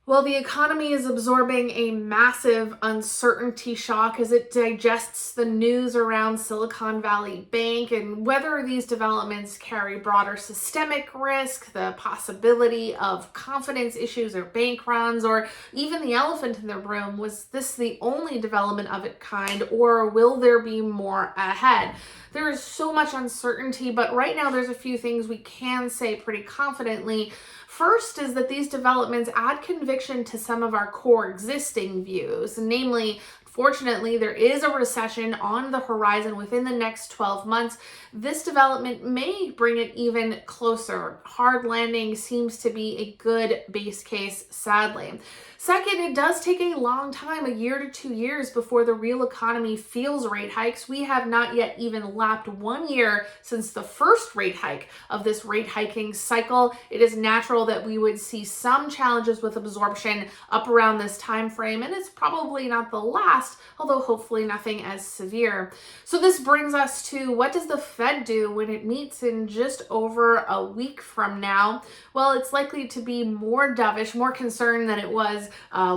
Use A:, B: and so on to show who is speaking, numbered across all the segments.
A: Well, the economy is absorbing a massive uncertainty shock as it digests the news around Silicon Valley Bank and whether these developments carry broader systemic risk, the possibility of confidence issues or bank runs, or even the elephant in the room. Was this the only development of its kind, or will there be more ahead? There is so much uncertainty, but right now there's a few things we can say pretty confidently. First is that these developments add conviction to some of our core existing views, namely, fortunately, there is a recession on the horizon within the next 12 months. This development may bring it even closer. Hard landing seems to be a good base case, sadly. Second, it does take a long time, a year to 2 years, before the real economy feels rate hikes. We have not yet even lapped 1 year since the first rate hike of this rate hiking cycle. It is natural that we would see some challenges with absorption up around this time frame, and it's probably not the last, although hopefully nothing as severe. So this brings us to, what does the Fed do when it meets in just over a week from now? Well, it's likely to be more dovish, more concerned than it was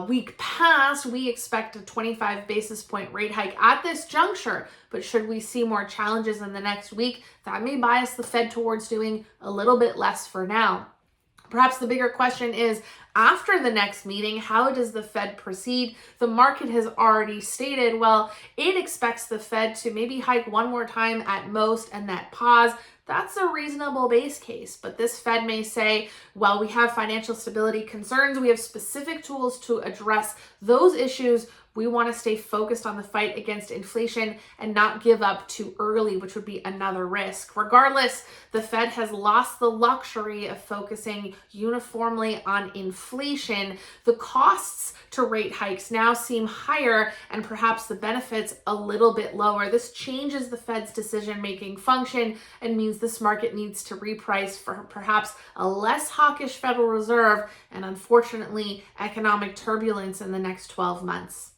A: week past. We expect a 25 basis point rate hike at this juncture, but should we see more challenges in the next week, that may bias the Fed towards doing a little bit less for now. Perhaps the bigger question is, after the next meeting, how does the Fed proceed? The market has already stated, well, it expects the Fed to maybe hike one more time at most and that pause. That's a reasonable base case, but this Fed may say, well, we have financial stability concerns. We have specific tools to address those issues. We want to stay focused on the fight against inflation and not give up too early, which would be another risk. Regardless, the Fed has lost the luxury of focusing uniformly on inflation. The costs to rate hikes now seem higher and perhaps the benefits a little bit lower. This changes the Fed's decision-making function and means this market needs to reprice for perhaps a less hawkish Federal Reserve and, unfortunately, economic turbulence in the next 12 months.